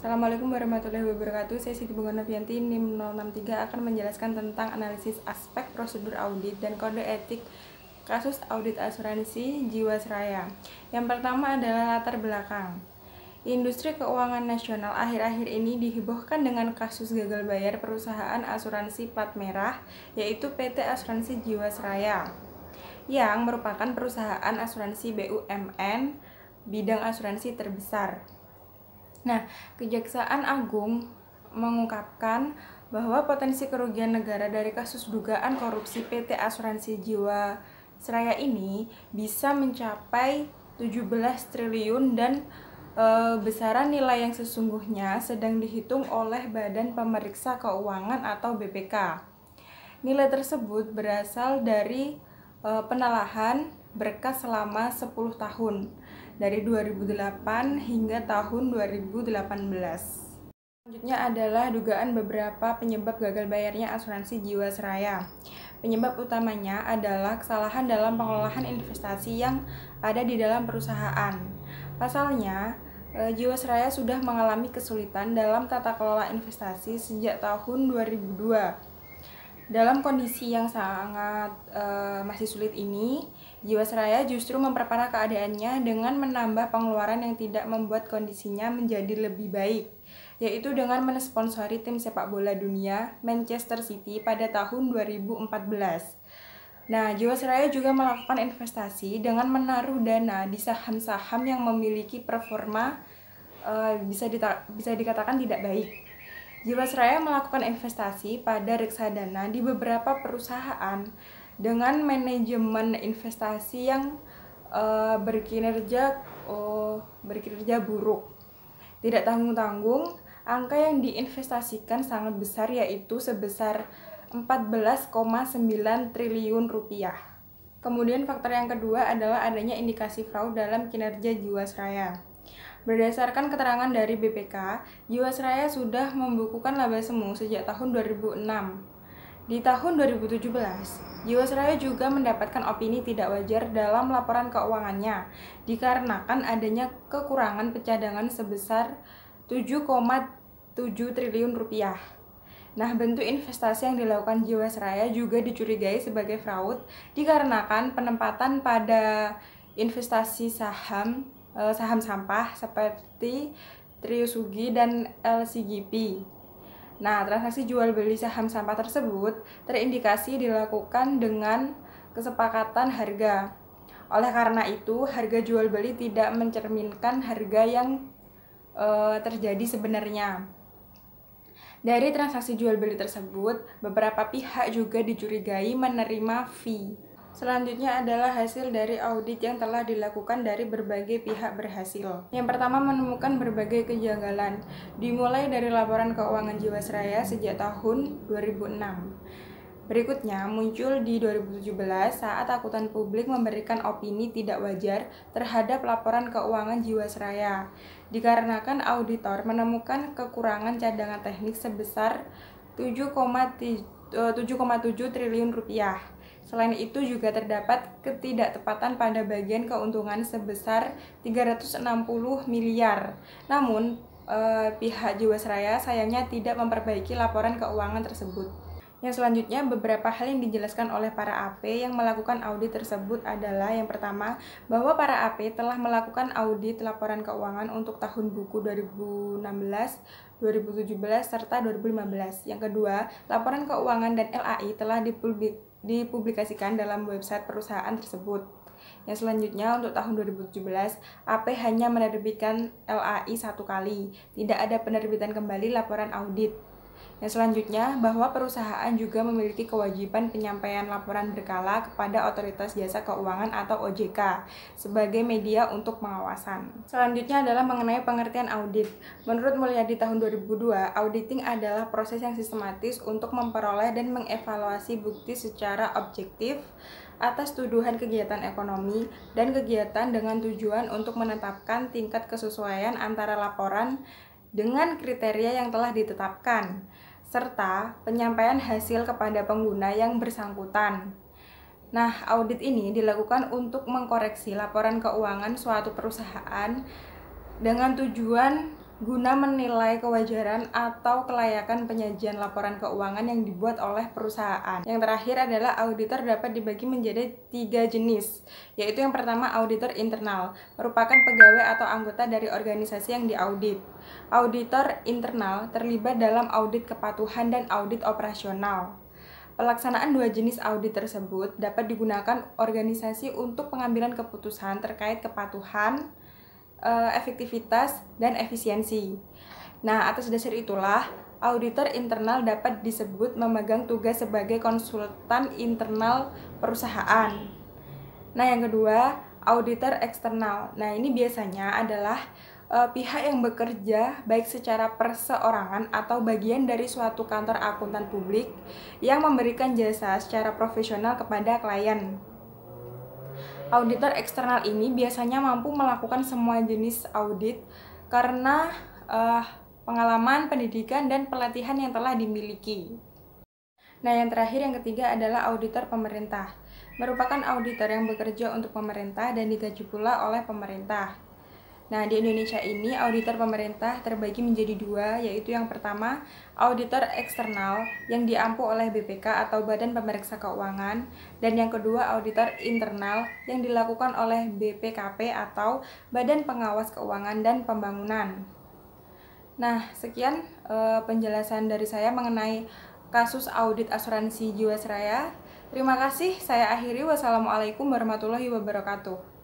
Assalamualaikum warahmatullahi wabarakatuh. Saya Siti Bunga Novianti, NIM 063 akan menjelaskan tentang analisis aspek prosedur audit dan kode etik kasus audit asuransi Jiwasraya. Yang pertama adalah latar belakang. Industri keuangan nasional akhir-akhir ini dihebohkan dengan kasus gagal bayar perusahaan asuransi plat merah, yaitu PT Asuransi Jiwasraya, yang merupakan perusahaan asuransi BUMN bidang asuransi terbesar. Nah, Kejaksaan Agung mengungkapkan bahwa potensi kerugian negara dari kasus dugaan korupsi PT Asuransi Jiwasraya ini bisa mencapai 17 triliun dan besaran nilai yang sesungguhnya sedang dihitung oleh Badan Pemeriksa Keuangan atau BPK. Nilai tersebut berasal dari penalahan berkas selama 10 tahun dari 2008 hingga tahun 2018. Selanjutnya adalah dugaan beberapa penyebab gagal bayarnya asuransi Jiwasraya. Penyebab utamanya adalah kesalahan dalam pengelolaan investasi yang ada di dalam perusahaan. Pasalnya, Jiwasraya sudah mengalami kesulitan dalam tata kelola investasi sejak tahun 2002. Dalam kondisi yang sangat masih sulit ini, Jiwasraya justru memperparah keadaannya dengan menambah pengeluaran yang tidak membuat kondisinya menjadi lebih baik, yaitu dengan mensponsori tim sepak bola dunia Manchester City pada tahun 2014. Nah, Jiwasraya juga melakukan investasi dengan menaruh dana di saham-saham yang memiliki performa bisa dikatakan tidak baik. Jiwasraya melakukan investasi pada reksadana di beberapa perusahaan dengan manajemen investasi yang berkinerja buruk. Tidak tanggung-tanggung, angka yang diinvestasikan sangat besar, yaitu sebesar 14,9 triliun rupiah. Kemudian faktor yang kedua adalah adanya indikasi fraud dalam kinerja Jiwasraya. Berdasarkan keterangan dari BPK, Jiwasraya sudah membukukan laba semu sejak tahun 2006. Di tahun 2017, Jiwasraya juga mendapatkan opini tidak wajar dalam laporan keuangannya dikarenakan adanya kekurangan pencadangan sebesar 7,7 triliun rupiah. Nah, bentuk investasi yang dilakukan Jiwasraya juga dicurigai sebagai fraud dikarenakan penempatan pada investasi saham sampah seperti Trisugi dan LCGP. Nah, transaksi jual beli saham sampah tersebut terindikasi dilakukan dengan kesepakatan harga. Oleh karena itu, harga jual beli tidak mencerminkan harga yang terjadi sebenarnya. Dari transaksi jual beli tersebut, beberapa pihak juga dicurigai menerima fee. Selanjutnya adalah hasil dari audit yang telah dilakukan dari berbagai pihak berhasil. Yang pertama, menemukan berbagai kejanggalan, dimulai dari laporan keuangan Jiwasraya sejak tahun 2006. Berikutnya muncul di 2017 saat akuntan publik memberikan opini tidak wajar terhadap laporan keuangan Jiwasraya, dikarenakan auditor menemukan kekurangan cadangan teknik sebesar 7,7 triliun rupiah. Selain itu juga terdapat ketidaktepatan pada bagian keuntungan sebesar 360 miliar. Namun, pihak Jiwasraya sayangnya tidak memperbaiki laporan keuangan tersebut. Yang selanjutnya, beberapa hal yang dijelaskan oleh para AP yang melakukan audit tersebut adalah yang pertama, bahwa para AP telah melakukan audit laporan keuangan untuk tahun buku 2016, 2017, serta 2015. Yang kedua, laporan keuangan dan LAI telah dipublikasikan dalam website perusahaan tersebut. Yang selanjutnya, untuk tahun 2017, AP hanya menerbitkan LAI satu kali, tidak ada penerbitan kembali laporan audit. Yang selanjutnya, bahwa perusahaan juga memiliki kewajiban penyampaian laporan berkala kepada Otoritas Jasa Keuangan atau OJK sebagai media untuk pengawasan. Selanjutnya adalah mengenai pengertian audit. Menurut Mulyadi tahun 2002, auditing adalah proses yang sistematis untuk memperoleh dan mengevaluasi bukti secara objektif atas tuduhan kegiatan ekonomi dan kegiatan dengan tujuan untuk menetapkan tingkat kesesuaian antara laporan dengan kriteria yang telah ditetapkan, serta penyampaian hasil kepada pengguna yang bersangkutan. Nah, audit ini dilakukan untuk mengkoreksi laporan keuangan suatu perusahaan dengan tujuan guna menilai kewajaran atau kelayakan penyajian laporan keuangan yang dibuat oleh perusahaan. Yang terakhir adalah auditor dapat dibagi menjadi 3 jenis, yaitu yang pertama auditor internal, merupakan pegawai atau anggota dari organisasi yang diaudit. Auditor internal terlibat dalam audit kepatuhan dan audit operasional. Pelaksanaan dua jenis audit tersebut dapat digunakan organisasi untuk pengambilan keputusan terkait kepatuhan, efektivitas, dan efisiensi. Nah, atas dasar itulah, auditor internal dapat disebut memegang tugas sebagai konsultan internal perusahaan. Nah, yang kedua, auditor eksternal. Nah, ini biasanya adalah pihak yang bekerja baik secara perseorangan atau bagian dari suatu kantor akuntan publik yang memberikan jasa secara profesional kepada klien. Auditor eksternal ini biasanya mampu melakukan semua jenis audit karena pengalaman, pendidikan, dan pelatihan yang telah dimiliki. Nah, yang terakhir, yang ketiga adalah auditor pemerintah. Merupakan auditor yang bekerja untuk pemerintah dan digaji pula oleh pemerintah. Nah, di Indonesia ini auditor pemerintah terbagi menjadi dua, yaitu yang pertama, auditor eksternal yang diampu oleh BPK atau Badan Pemeriksa Keuangan, dan yang kedua, auditor internal yang dilakukan oleh BPKP atau Badan Pengawas Keuangan dan Pembangunan. Nah, sekian penjelasan dari saya mengenai kasus audit asuransi Jiwasraya. Terima kasih, saya akhiri. Wassalamualaikum warahmatullahi wabarakatuh.